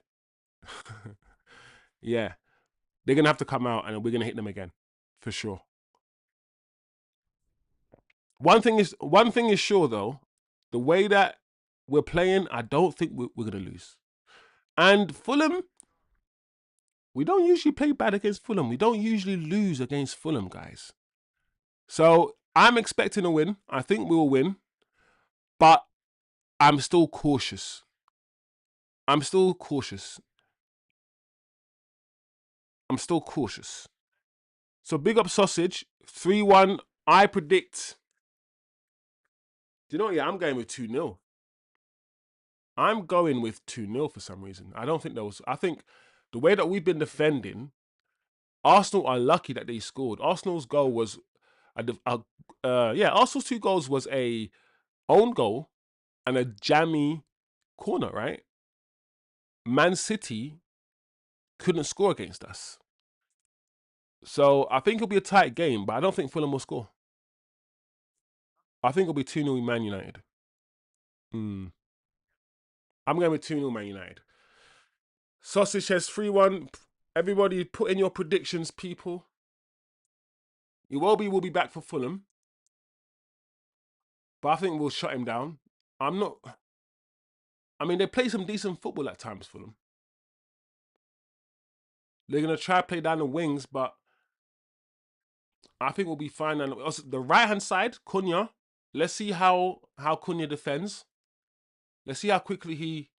yeah, they're going to have to come out and we're going to hit them again. For sure. One thing is sure though, the way that we're playing, I don't think we're going to lose. And Fulham, we don't usually play bad against Fulham. We don't usually lose against Fulham, guys. So I'm expecting a win. I think we will win, but I'm still cautious. I'm still cautious. I'm still cautious. So big up Sausage. 3-1. I predict. Do you know what? Yeah, I'm going with 2-0. I'm going with 2-0 for some reason. I don't think there was. I think the way that we've been defending, Arsenal are lucky that they scored. Arsenal's goal was, Arsenal's 2 goals was a own goal and a jammy corner, right? Man City couldn't score against us. So I think it'll be a tight game, but I don't think Fulham will score. I think it'll be 2-0 Man United. Hmm. I'm going with 2-0 Man United. Sausage says 3-1. Everybody put in your predictions, people. Iwobi will be back for Fulham, but I think we'll shut him down. I'm not. I mean, they play some decent football at times, Fulham. They're going to try to play down the wings, but I think we'll be fine. And also the right hand side, Cunha. Let's see how Cunha defends. Let's see how quickly he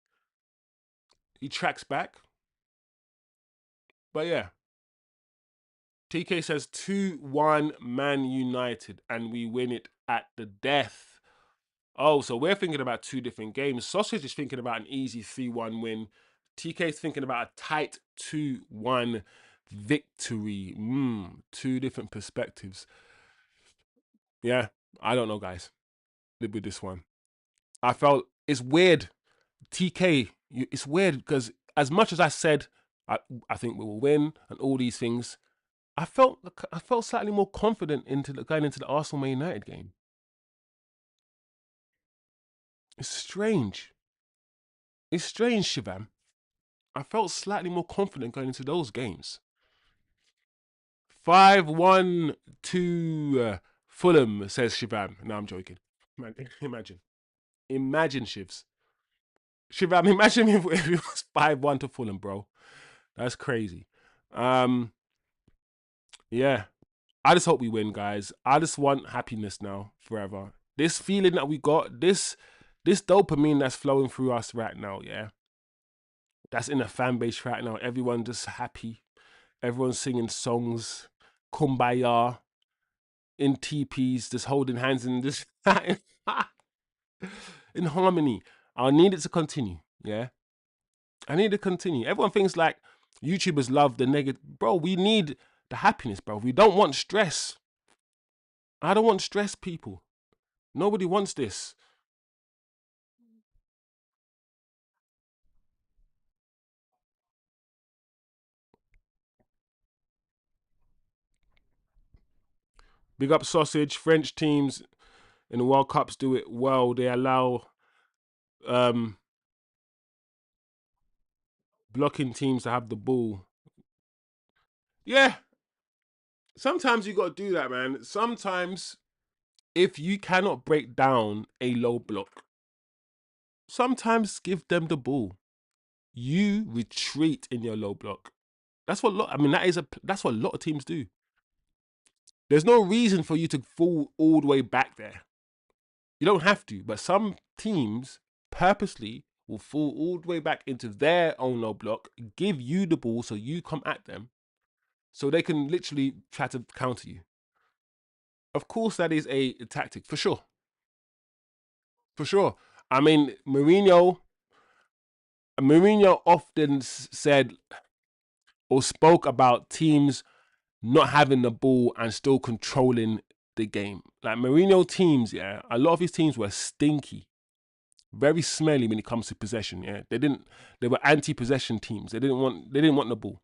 tracks back. But yeah, TK says 2-1 Man United, and we win it at the death. Oh, so we're thinking about 2 different games. Sausage is thinking about an easy 3-1 win. TK is thinking about a tight 2-1 victory. 2 different perspectives. Yeah, I don't know, guys. Live with this one. I felt it's weird. TK, it's weird because as much as I said I think we will win and all these things, I felt slightly more confident going into the Arsenal Man United game. It's strange. It's strange, Shivam. I felt slightly more confident going into those games. 5-1 to Fulham, says Shivam. No, I'm joking. Man, imagine. Imagine, Shivs. Shivam, imagine if it was 5-1 to Fulham, bro. That's crazy. Yeah. I just hope we win, guys. I just want happiness now, forever. This feeling that we got, this dopamine that's flowing through us right now, yeah. That's in the fan base right now. Everyone just happy. Everyone's singing songs, kumbaya, in TPs, just holding hands in this in harmony. I need it to continue, yeah. I need to continue. Everyone thinks like YouTubers love the negative. Bro, we need the happiness, bro. We don't want stress. I don't want stress, people. Nobody wants this. Big up Sausage. French teams in the World Cups do it well. They allow um, blocking teams to have the ball. Yeah, sometimes you got to do that, man. Sometimes if you cannot break down a low block, sometimes give them the ball. You retreat in your low block. That's what I mean. That's what a lot of teams do. There's no reason for you to fall all the way back there. You don't have to, but some teams purposely will fall all the way back into their own low block, give you the ball so you come at them, so they can literally try to counter you. Of course, that is a tactic for sure. For sure. I mean, Mourinho often said or spoke about teams not having the ball and still controlling the game. Like Mourinho teams, yeah, a lot of his teams were stinky, very smelly when it comes to possession. Yeah, they were anti-possession teams. They didn't want the ball.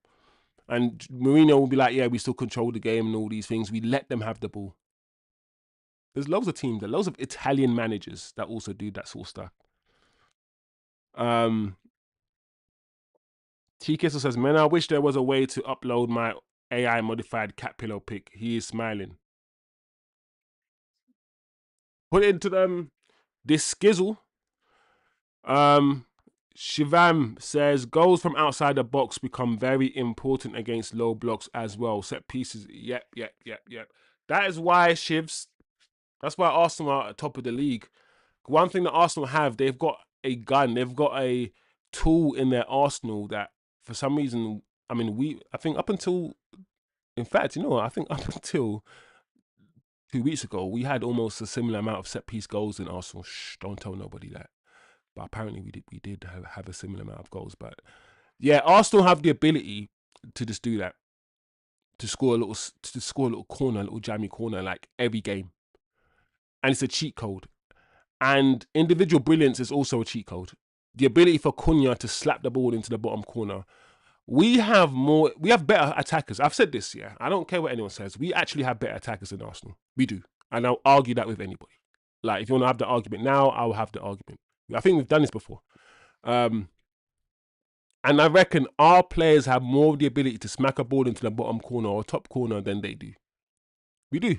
And Mourinho will be like, yeah, we still control the game and all these things. We let them have the ball. There's loads of teams, loads of Italian managers that also do that sort of stuff. T Kissel says, man, I wish there was a way to upload my AI modified cat pillow pic. He is smiling. Put it into this skizzle. Shivam says goals from outside the box become very important against low blocks as well. Set pieces. Yep. That is why Shivs. That's why Arsenal are at the top of the league. One thing that Arsenal have, they've got a gun. They've got a tool in their arsenal that, for some reason, I mean, I think up until, in fact, you know what? I think up until 2 weeks ago, we had almost a similar amount of set piece goals in Arsenal. Shh, don't tell nobody that. But apparently we did have a similar amount of goals. But yeah, Arsenal have the ability to just do that, to score a little corner, a little jammy corner, like every game, and it's a cheat code. And individual brilliance is also a cheat code. The ability for Cunha to slap the ball into the bottom corner. We have better attackers. I've said this, yeah. I don't care what anyone says. We actually have better attackers than Arsenal. We do. And I'll argue that with anybody. Like, if you want to have the argument now, I'll have the argument. I think we've done this before. And I reckon our players have more of the ability to smack a ball into the bottom corner or top corner than they do. We do.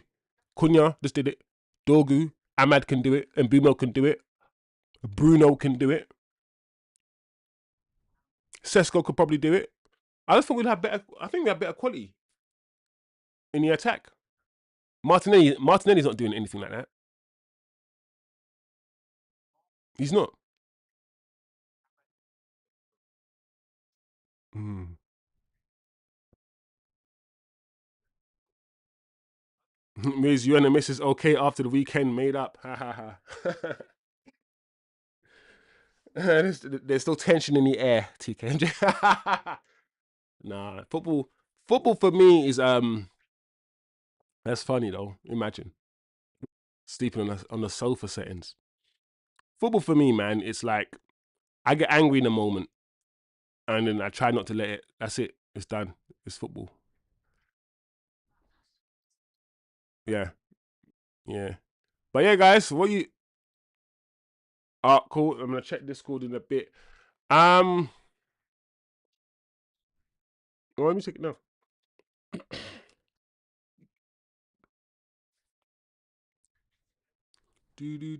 Cunha just did it. Dorgu, Ahmad can do it. And Mbumo can do it. Bruno can do it. Sesko could probably do it. I just think we'd have better. I think we have better quality in the attack. Martinelli's not doing anything like that. He's not. Mm. Miz, you and the missus okay after the weekend made up. Ha ha ha. There's still tension in the air, TK. Nah, football for me is that's funny though. Imagine sleeping on the sofa settings. Football for me, man, it's like I get angry in a moment and then I try not to let it. That's it. It's done. It's football. Yeah, yeah. But yeah, guys, what you? Cool. I'm gonna check Discord in a bit. Well, let me check it now.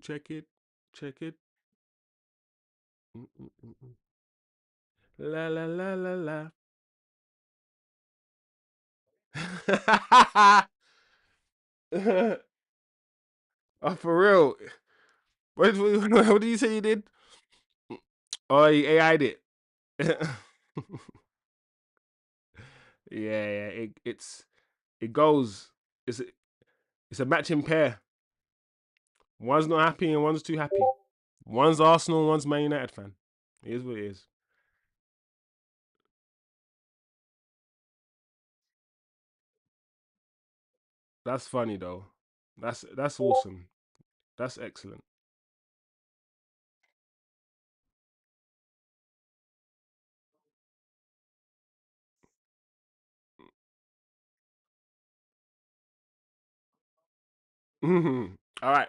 Check it, check it. La la la la la. Oh, for real. What did you say you did? Oh, you AI'd it. Yeah. It goes. It's it's a matching pair. One's not happy and one's too happy. One's Arsenal, one's Man United fan. It is what it is. That's funny though. That's awesome. That's excellent. All right.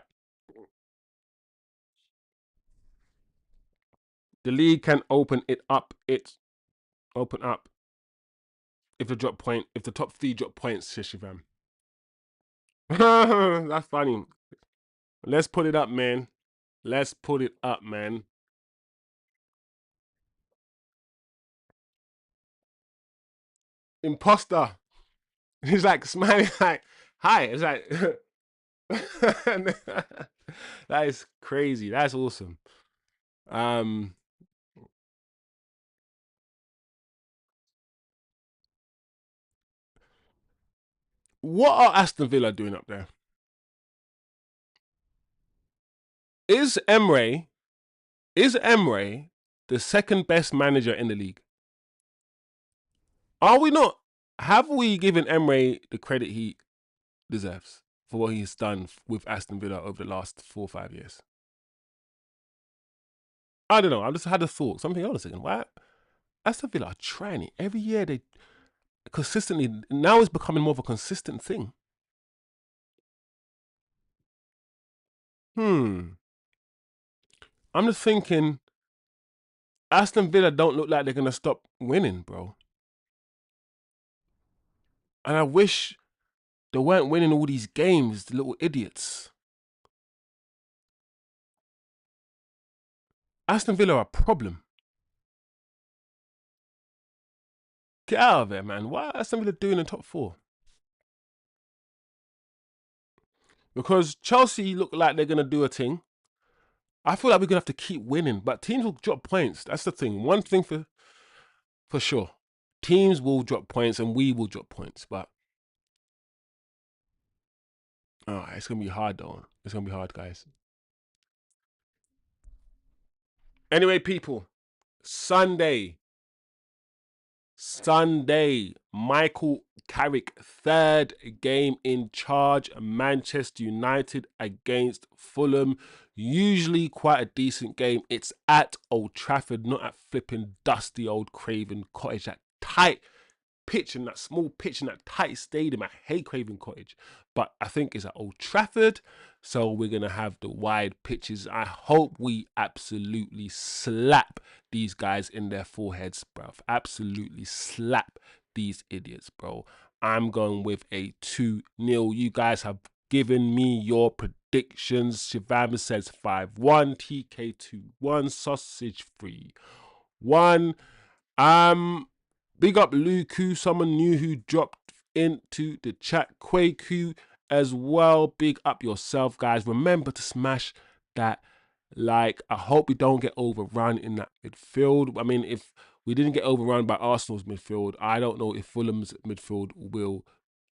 The league can open it up. It open up if the top three drop points, Shishivam. That's funny. Let's put it up, man. Let's put it up, man. Imposter. He's like smiling like, hi. It's like that is crazy. That's awesome. Um What are Aston Villa doing up there? Is Emre the second best manager in the league? Are we not? Have we given Emre the credit he deserves for what he's done with Aston Villa over the last 4 or 5 years? I don't know. I just had a thought. Something else again. Why Aston Villa are trying it every year? They consistently now it's becoming more of a consistent thing. I'm just thinking. Aston Villa don't look like they're gonna stop winning, bro. And I wish they weren't winning all these games, the little idiots. Aston Villa are a problem. Get out of there, man. Why are Aston Villa doing in top four? Because Chelsea look like they're gonna do a thing. I feel like we're gonna have to keep winning, but teams will drop points. That's the thing. One thing for sure, teams will drop points and we will drop points. But it's gonna be hard though. It's gonna be hard, guys. Anyway, people, Sunday, Michael Carrick, third game in charge, Manchester United against Fulham. Usually quite a decent game. It's at Old Trafford, not at flipping dusty old Craven Cottage, that tight pitch and that small pitch and that tight stadium. I hate Craven Cottage, but I think it's at Old Trafford, so we're gonna have the wide pitches. I hope we absolutely slap these guys in their foreheads, bro. Absolutely slap these idiots, bro. I'm going with a 2-0. You guys have given me your predictions. Shivam says 5-1, TK 2-1, Sausage 3-1. Big up Luku, someone new who dropped into the chat. Kwaku as well. Big up yourself, guys. Remember to smash that like. I hope we don't get overrun in that midfield. I mean, if we didn't get overrun by Arsenal's midfield, I don't know if Fulham's midfield will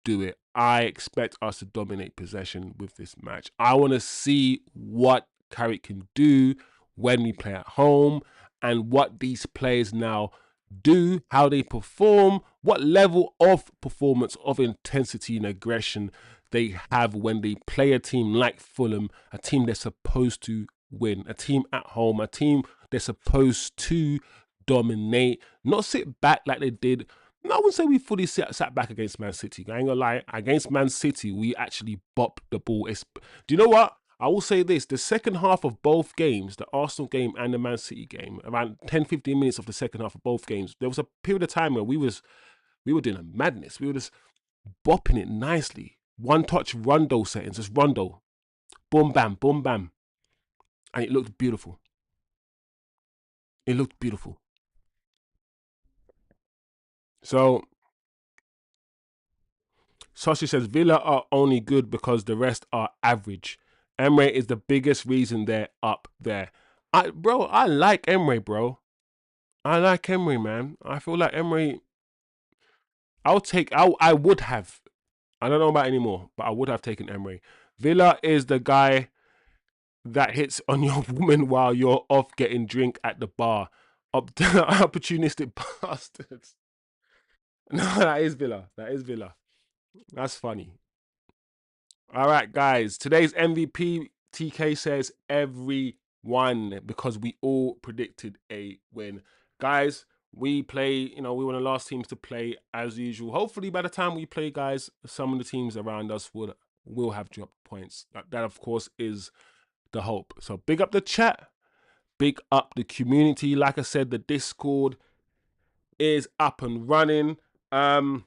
do it. I expect us to dominate possession with this match. I want to see what Carrick can do when we play at home and what these players now do, how they perform, what level of performance, of intensity and aggression they have when they play a team like Fulham, a team they're supposed to win, a team at home, a team they're supposed to dominate, not sit back like they did. No, I wouldn't say we fully sat back against Man City. I ain't gonna lie. Against Man City, we actually bopped the ball. Do you know what? I will say this, the second half of both games, the Arsenal game and the Man City game, around 10-15 minutes of the second half of both games, there was a period of time where we were doing a madness. We were just bopping it nicely. One touch rondo settings, just rondo. Boom bam, boom bam. And it looked beautiful. It looked beautiful. So Sashi says Villa are only good because the rest are average. Emre is the biggest reason they're up there. I like Emre, bro. I like Emre, man. I feel like Emre. I would have. I don't know about anymore, but I would have taken Emre. Villa is the guy that hits on your woman while you're off getting drink at the bar. Opportunistic bastards. No, that is Villa. That is Villa. That's funny. All right, guys. Today's MVP, TK says everyone, because we all predicted a win. Guys, we play, we were one of the last teams to play as usual. Hopefully, by the time we play, guys, some of the teams around us will have dropped points. That of course, is the hope. So big up the chat. Big up the community. Like I said, the Discord is up and running. I'm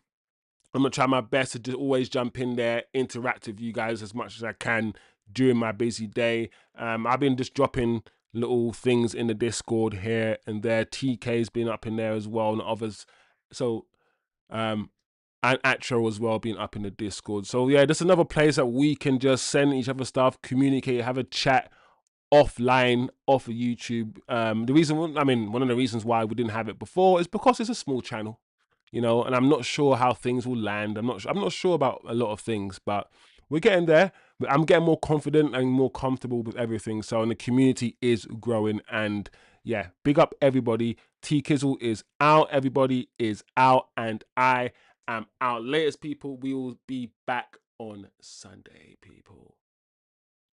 gonna try my best to just always jump in there, interact with you guys as much as I can during my busy day. I've been just dropping little things in the Discord here and there. TK's been up in there as well, and others. So, and Atro as well being up in the Discord. So yeah, there's another place that we can just send each other stuff, communicate, have a chat offline, off of YouTube. One of the reasons why we didn't have it before is because it's a small channel. you know, and I'm not sure how things will land. I'm not sure about a lot of things, but we're getting there. I'm getting more confident and more comfortable with everything. So, and the community is growing. And yeah, big up everybody. T Kizzle is out. Everybody is out, and I am out. Latest people. We will be back on Sunday, people.